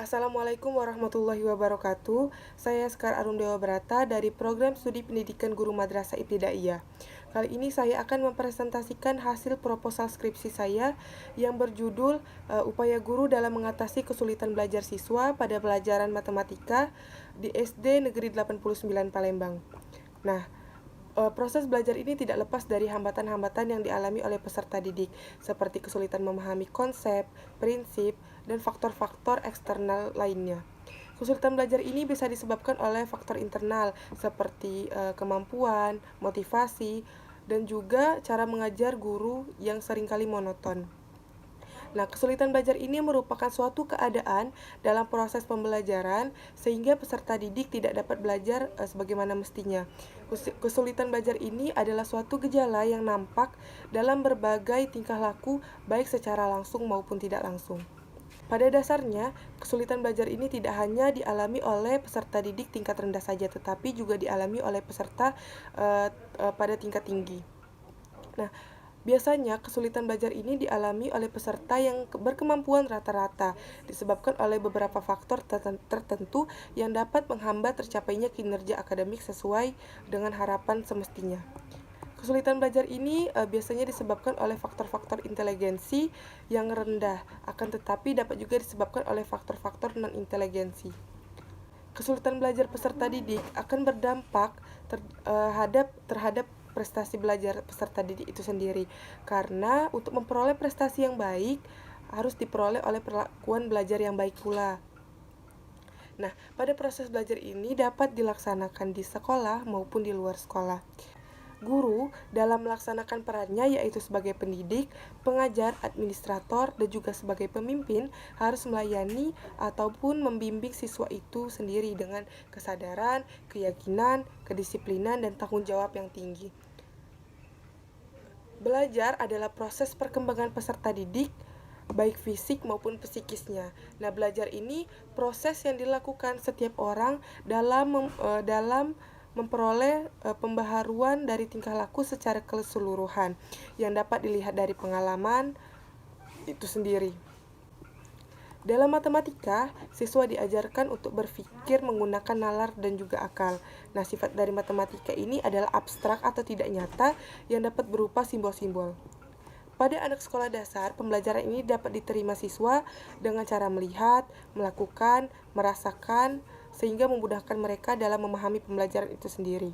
Assalamualaikum warahmatullahi wabarakatuh. Saya Sekar Arum Dewa Brata dari Program Studi Pendidikan Guru Madrasah Ibtidaiyah. Kali ini saya akan mempresentasikan hasil proposal skripsi saya yang berjudul Upaya Guru dalam Mengatasi Kesulitan Belajar Siswa pada Pelajaran Matematika di SD Negeri 89 Palembang. Nah, proses belajar ini tidak lepas dari hambatan-hambatan yang dialami oleh peserta didik, seperti kesulitan memahami konsep, prinsip, dan faktor-faktor eksternal lainnya. Kesulitan belajar ini bisa disebabkan oleh faktor internal, seperti kemampuan, motivasi, dan juga cara mengajar guru yang seringkali monoton. Nah, kesulitan belajar ini merupakan suatu keadaan dalam proses pembelajaran sehingga peserta didik tidak dapat belajar sebagaimana mestinya. Kesulitan belajar ini adalah suatu gejala yang nampak dalam berbagai tingkah laku baik secara langsung maupun tidak langsung. Pada dasarnya, kesulitan belajar ini tidak hanya dialami oleh peserta didik tingkat rendah saja, tetapi juga dialami oleh peserta pada tingkat tinggi. Nah, biasanya kesulitan belajar ini dialami oleh peserta yang berkemampuan rata-rata, disebabkan oleh beberapa faktor tertentu yang dapat menghambat tercapainya kinerja akademik sesuai dengan harapan semestinya. Kesulitan belajar ini biasanya disebabkan oleh faktor-faktor inteligensi yang rendah, akan tetapi dapat juga disebabkan oleh faktor-faktor non-inteligensi. Kesulitan belajar peserta didik akan berdampak terhadap prestasi belajar peserta didik itu sendiri, karena untuk memperoleh prestasi yang baik harus diperoleh oleh perlakuan belajar yang baik pula. Nah, pada proses belajar ini dapat dilaksanakan di sekolah maupun di luar sekolah. Guru dalam melaksanakan perannya yaitu sebagai pendidik, pengajar, administrator, dan juga sebagai pemimpin harus melayani ataupun membimbing siswa itu sendiri dengan kesadaran, keyakinan, kedisiplinan, dan tanggung jawab yang tinggi. Belajar adalah proses perkembangan peserta didik, baik fisik maupun psikisnya. Nah, belajar ini proses yang dilakukan setiap orang dalam memperoleh pembaharuan dari tingkah laku secara keseluruhan yang dapat dilihat dari pengalaman itu sendiri. Dalam matematika, siswa diajarkan untuk berpikir menggunakan nalar dan juga akal. Nah, sifat dari matematika ini adalah abstrak atau tidak nyata yang dapat berupa simbol-simbol. Pada anak sekolah dasar, pembelajaran ini dapat diterima siswa dengan cara melihat, melakukan, merasakan, sehingga memudahkan mereka dalam memahami pembelajaran itu sendiri.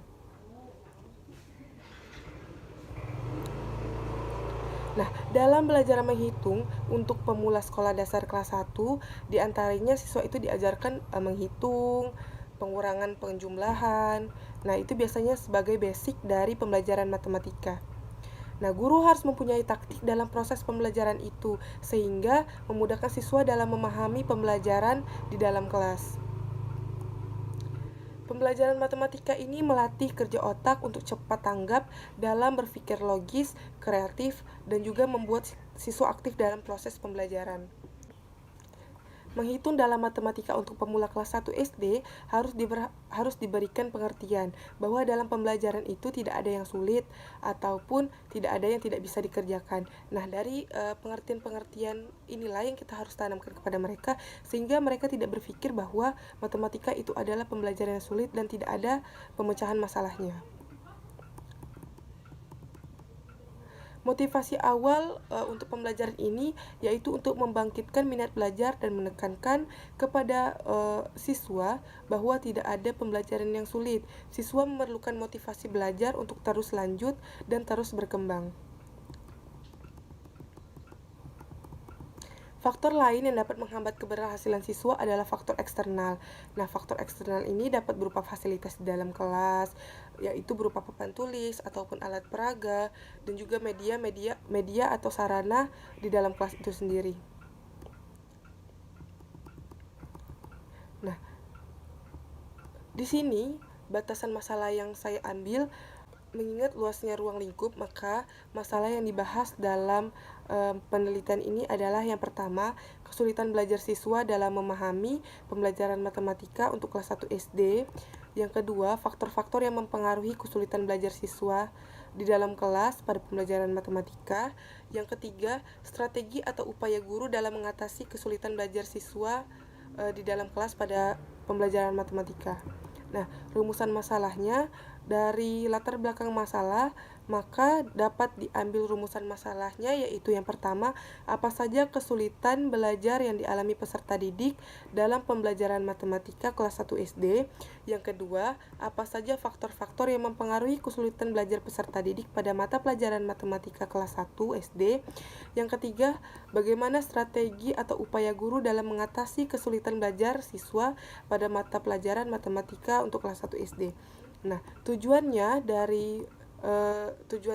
Nah, dalam belajar menghitung untuk pemula sekolah dasar kelas 1, diantaranya siswa itu diajarkan menghitung, pengurangan penjumlahan. Nah, itu biasanya sebagai basic dari pembelajaran matematika. Nah, guru harus mempunyai taktik dalam proses pembelajaran itu, sehingga memudahkan siswa dalam memahami pembelajaran di dalam kelas. Pembelajaran matematika ini melatih kerja otak untuk cepat tanggap dalam berpikir logis, kreatif, dan juga membuat siswa aktif dalam proses pembelajaran. Menghitung dalam matematika untuk pemula kelas 1 SD harus diberikan pengertian bahwa dalam pembelajaran itu tidak ada yang sulit ataupun tidak ada yang tidak bisa dikerjakan. Nah, dari pengertian-pengertian inilah yang kita harus tanamkan kepada mereka sehingga mereka tidak berpikir bahwa matematika itu adalah pembelajaran yang sulit dan tidak ada pemecahan masalahnya. Motivasi awal untuk pembelajaran ini yaitu untuk membangkitkan minat belajar dan menekankan kepada siswa bahwa tidak ada pembelajaran yang sulit. Siswa memerlukan motivasi belajar untuk terus lanjut dan terus berkembang. Faktor lain yang dapat menghambat keberhasilan siswa adalah faktor eksternal. Nah, faktor eksternal ini dapat berupa fasilitas di dalam kelas, yaitu berupa papan tulis ataupun alat peraga, dan juga media atau sarana di dalam kelas itu sendiri. Nah, di sini batasan masalah yang saya ambil mengingat luasnya ruang lingkup, maka masalah yang dibahas dalam penelitian ini adalah yang pertama, kesulitan belajar siswa dalam memahami pembelajaran matematika untuk kelas 1 SD. Yang kedua, faktor-faktor yang mempengaruhi kesulitan belajar siswa di dalam kelas pada pembelajaran matematika. Yang ketiga, strategi atau upaya guru dalam mengatasi kesulitan belajar siswa di dalam kelas pada pembelajaran matematika. Nah, rumusan masalahnya dari latar belakang masalah, maka dapat diambil rumusan masalahnya, yaitu yang pertama, apa saja kesulitan belajar yang dialami peserta didik dalam pembelajaran matematika kelas 1 SD. Yang kedua, apa saja faktor-faktor yang mempengaruhi kesulitan belajar peserta didik pada mata pelajaran matematika kelas 1 SD. Yang ketiga, bagaimana strategi atau upaya guru dalam mengatasi kesulitan belajar siswa pada mata pelajaran matematika untuk kelas 1 SD. Nah, tujuan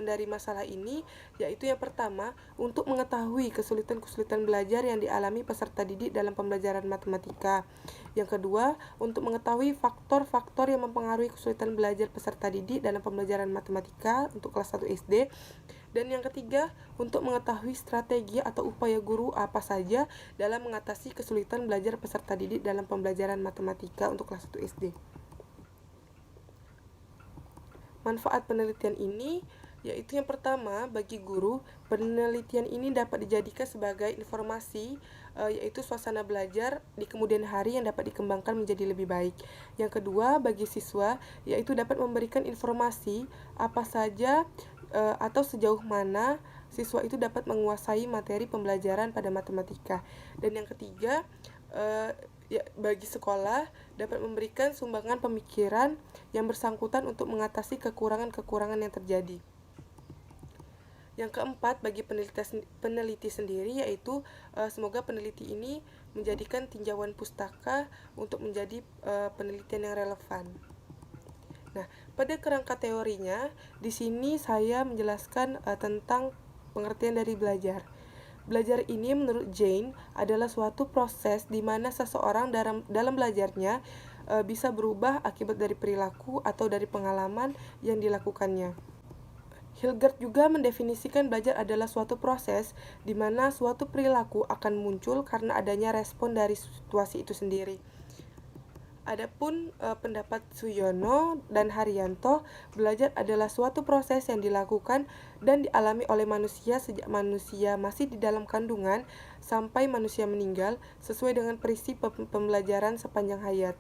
dari masalah ini yaitu yang pertama, untuk mengetahui kesulitan-kesulitan belajar yang dialami peserta didik dalam pembelajaran matematika. Yang kedua, untuk mengetahui faktor-faktor yang mempengaruhi kesulitan belajar peserta didik dalam pembelajaran matematika untuk kelas 1 SD. Dan yang ketiga, untuk mengetahui strategi atau upaya guru apa saja dalam mengatasi kesulitan belajar peserta didik dalam pembelajaran matematika untuk kelas 1 SD. Manfaat penelitian ini yaitu yang pertama, bagi guru, penelitian ini dapat dijadikan sebagai informasi, yaitu suasana belajar di kemudian hari yang dapat dikembangkan menjadi lebih baik. Yang kedua, bagi siswa, yaitu dapat memberikan informasi apa saja atau sejauh mana siswa itu dapat menguasai materi pembelajaran pada matematika. Dan yang ketiga, bagi sekolah dapat memberikan sumbangan pemikiran yang bersangkutan untuk mengatasi kekurangan-kekurangan yang terjadi. Yang keempat, bagi peneliti sendiri, yaitu semoga peneliti ini menjadikan tinjauan pustaka untuk menjadi penelitian yang relevan. Nah, pada kerangka teorinya, di sini saya menjelaskan tentang pengertian dari belajar. Belajar ini menurut Jane adalah suatu proses di mana seseorang dalam belajarnya bisa berubah akibat dari perilaku atau dari pengalaman yang dilakukannya. Hilgard juga mendefinisikan belajar adalah suatu proses di mana suatu perilaku akan muncul karena adanya respon dari situasi itu sendiri. Adapun pendapat Suyono dan Haryanto, belajar adalah suatu proses yang dilakukan dan dialami oleh manusia sejak manusia masih di dalam kandungan sampai manusia meninggal, sesuai dengan prinsip pembelajaran sepanjang hayat.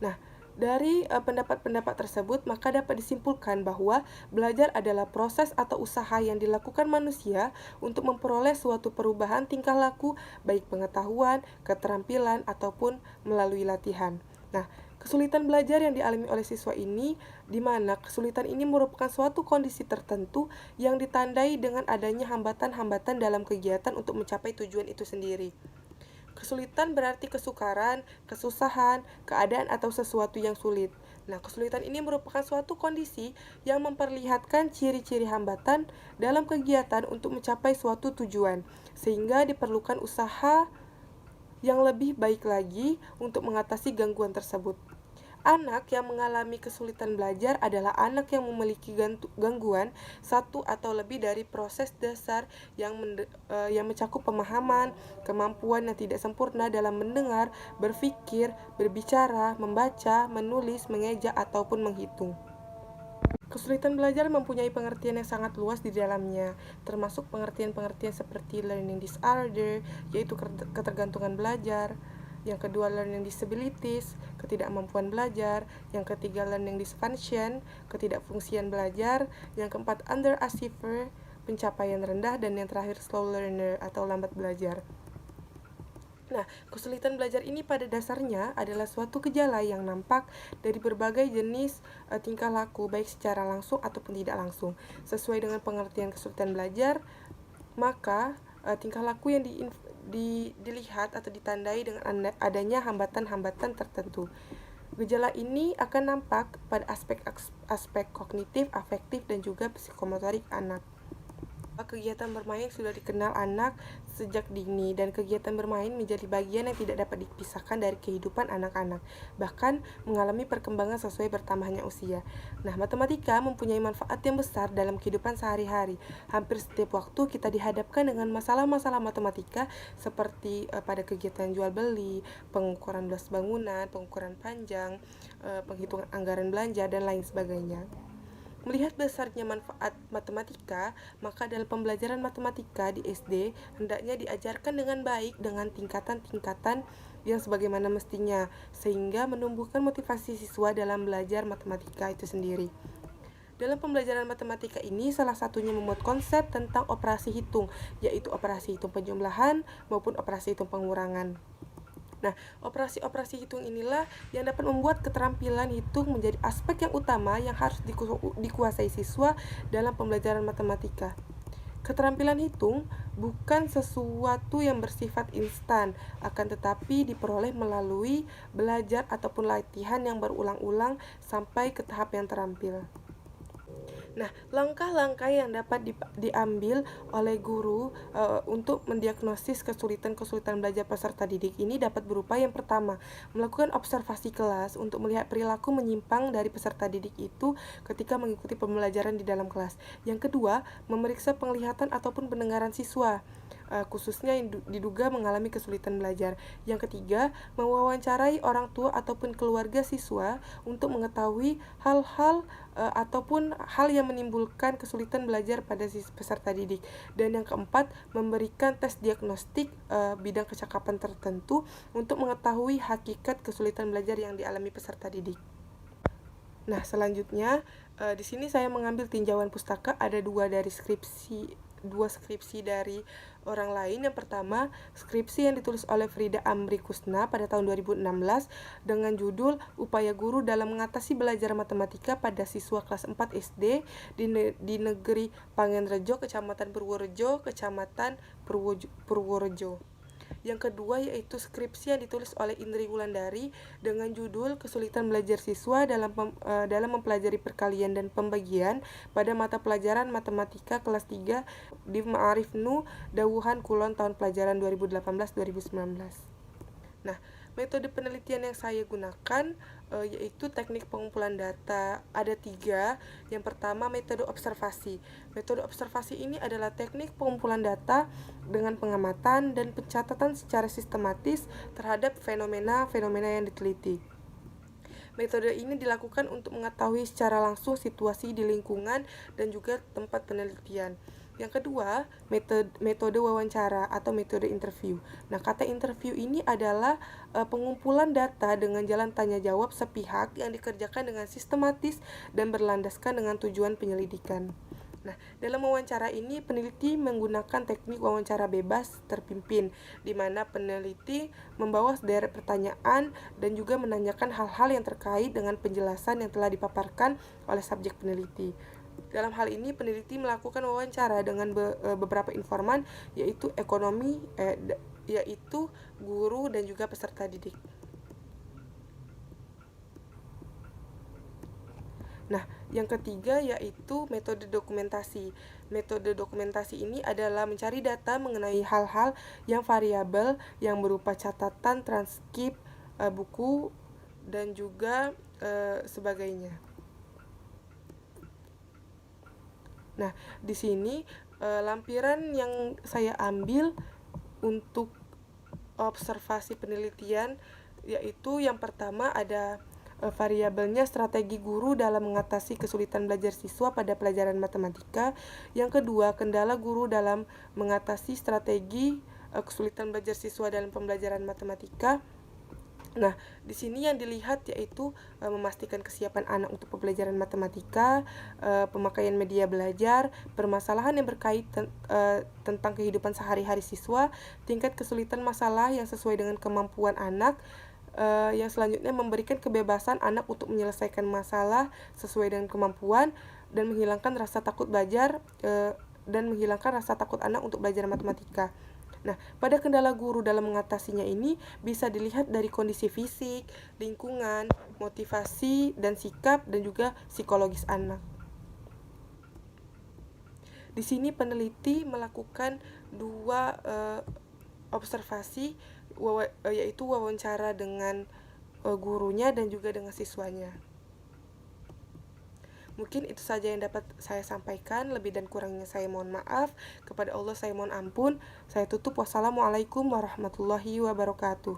Nah, dari pendapat-pendapat tersebut, maka dapat disimpulkan bahwa belajar adalah proses atau usaha yang dilakukan manusia untuk memperoleh suatu perubahan tingkah laku, baik pengetahuan, keterampilan, ataupun melalui latihan. Nah, kesulitan belajar yang dialami oleh siswa ini, di mana kesulitan ini merupakan suatu kondisi tertentu yang ditandai dengan adanya hambatan-hambatan dalam kegiatan untuk mencapai tujuan itu sendiri. Kesulitan berarti kesukaran, kesusahan, keadaan atau sesuatu yang sulit. Nah, kesulitan ini merupakan suatu kondisi yang memperlihatkan ciri-ciri hambatan dalam kegiatan untuk mencapai suatu tujuan, sehingga diperlukan usaha yang lebih baik lagi untuk mengatasi gangguan tersebut. Anak yang mengalami kesulitan belajar adalah anak yang memiliki gangguan satu atau lebih dari proses dasar yang mencakup pemahaman, kemampuan yang tidak sempurna dalam mendengar, berpikir, berbicara, membaca, menulis, mengeja, ataupun menghitung. Kesulitan belajar mempunyai pengertian yang sangat luas di dalamnya, termasuk pengertian-pengertian seperti learning disorder, yaitu ketergantungan belajar. Yang kedua, learning disabilities, ketidakmampuan belajar. Yang ketiga, learning dysfunction, ketidakfungsian belajar. Yang keempat, underachiever, pencapaian rendah. Dan yang terakhir, slow learner atau lambat belajar. Nah, kesulitan belajar ini pada dasarnya adalah suatu gejala yang nampak dari berbagai jenis tingkah laku, baik secara langsung ataupun tidak langsung. Sesuai dengan pengertian kesulitan belajar, maka tingkah laku yang dilihat atau ditandai dengan adanya hambatan-hambatan tertentu. Gejala ini akan nampak pada aspek kognitif, afektif, dan juga psikomotorik anak. Kegiatan bermain sudah dikenal anak sejak dini, dan kegiatan bermain menjadi bagian yang tidak dapat dipisahkan dari kehidupan anak-anak, bahkan mengalami perkembangan sesuai bertambahnya usia. Nah, matematika mempunyai manfaat yang besar dalam kehidupan sehari-hari. Hampir setiap waktu kita dihadapkan dengan masalah-masalah matematika seperti pada kegiatan jual beli, pengukuran luas bangunan, pengukuran panjang, penghitungan anggaran belanja, dan lain sebagainya. Melihat besarnya manfaat matematika, maka dalam pembelajaran matematika di SD hendaknya diajarkan dengan baik dengan tingkatan-tingkatan yang sebagaimana mestinya, sehingga menumbuhkan motivasi siswa dalam belajar matematika itu sendiri. Dalam pembelajaran matematika ini, salah satunya memuat konsep tentang operasi hitung, yaitu operasi hitung penjumlahan maupun operasi hitung pengurangan. Nah, operasi-operasi hitung inilah yang dapat membuat keterampilan hitung menjadi aspek yang utama yang harus dikuasai siswa dalam pembelajaran matematika. Keterampilan hitung bukan sesuatu yang bersifat instan, akan tetapi diperoleh melalui belajar ataupun latihan yang berulang-ulang sampai ke tahap yang terampil. Nah, langkah-langkah yang dapat diambil oleh guru untuk mendiagnosis kesulitan-kesulitan belajar peserta didik ini dapat berupa yang pertama, melakukan observasi kelas untuk melihat perilaku menyimpang dari peserta didik itu ketika mengikuti pembelajaran di dalam kelas. Yang kedua, memeriksa penglihatan ataupun pendengaran siswa, khususnya yang diduga mengalami kesulitan belajar. Yang ketiga, mewawancarai orang tua ataupun keluarga siswa untuk mengetahui hal-hal ataupun hal yang menimbulkan kesulitan belajar pada peserta didik. Dan yang keempat, memberikan tes diagnostik bidang kecakapan tertentu untuk mengetahui hakikat kesulitan belajar yang dialami peserta didik. Nah, selanjutnya di sini saya mengambil tinjauan pustaka, ada dua skripsi dari orang lain. Yang pertama, skripsi yang ditulis oleh Frida Amri Kusna pada tahun 2016 dengan judul Upaya Guru dalam Mengatasi Belajar Matematika pada Siswa Kelas 4 SD di Negeri Pangenrejo, Kecamatan Purworejo. Yang kedua yaitu skripsi yang ditulis oleh Indri Wulandari dengan judul Kesulitan Belajar Siswa dalam mempelajari perkalian dan pembagian pada mata pelajaran matematika kelas 3 di Ma'arif Nu Dawuhan Kulon tahun pelajaran 2018-2019. Nah, metode penelitian yang saya gunakan yaitu teknik pengumpulan data. Ada 3. Yang pertama, metode observasi. Metode observasi ini adalah teknik pengumpulan data dengan pengamatan dan pencatatan secara sistematis terhadap fenomena-fenomena yang diteliti. Metode ini dilakukan untuk mengetahui secara langsung situasi di lingkungan dan juga tempat penelitian. Yang kedua, metode wawancara atau metode interview. Nah, kata interview ini adalah pengumpulan data dengan jalan tanya jawab sepihak yang dikerjakan dengan sistematis dan berlandaskan dengan tujuan penyelidikan. Nah, dalam wawancara ini peneliti menggunakan teknik wawancara bebas terpimpin, di mana peneliti membawa sederet pertanyaan dan juga menanyakan hal-hal yang terkait dengan penjelasan yang telah dipaparkan oleh subjek peneliti. Dalam hal ini, peneliti melakukan wawancara dengan beberapa informan, yaitu yaitu guru dan juga peserta didik. Nah, yang ketiga yaitu metode dokumentasi. Metode dokumentasi ini adalah mencari data mengenai hal-hal yang variabel yang berupa catatan, transkrip, buku, dan juga sebagainya. Nah, di sini lampiran yang saya ambil untuk observasi penelitian yaitu yang pertama ada variabelnya strategi guru dalam mengatasi kesulitan belajar siswa pada pelajaran matematika. Yang kedua, kendala guru dalam mengatasi strategi kesulitan belajar siswa dalam pembelajaran matematika. Nah, di sini yang dilihat yaitu memastikan kesiapan anak untuk pembelajaran matematika, pemakaian media belajar, permasalahan yang berkait tentang kehidupan sehari-hari siswa, tingkat kesulitan masalah yang sesuai dengan kemampuan anak. Yang selanjutnya memberikan kebebasan anak untuk menyelesaikan masalah sesuai dengan kemampuan dan menghilangkan rasa takut belajar anak untuk belajar matematika. Nah, pada kendala guru dalam mengatasinya ini bisa dilihat dari kondisi fisik, lingkungan, motivasi, dan sikap, dan juga psikologis anak. Di sini peneliti melakukan 2 observasi, yaitu wawancara dengan gurunya dan juga dengan siswanya. Mungkin itu saja yang dapat saya sampaikan. Lebih dan kurangnya saya mohon maaf. Kepada Allah saya mohon ampun. Saya tutup. Wassalamualaikum warahmatullahi wabarakatuh.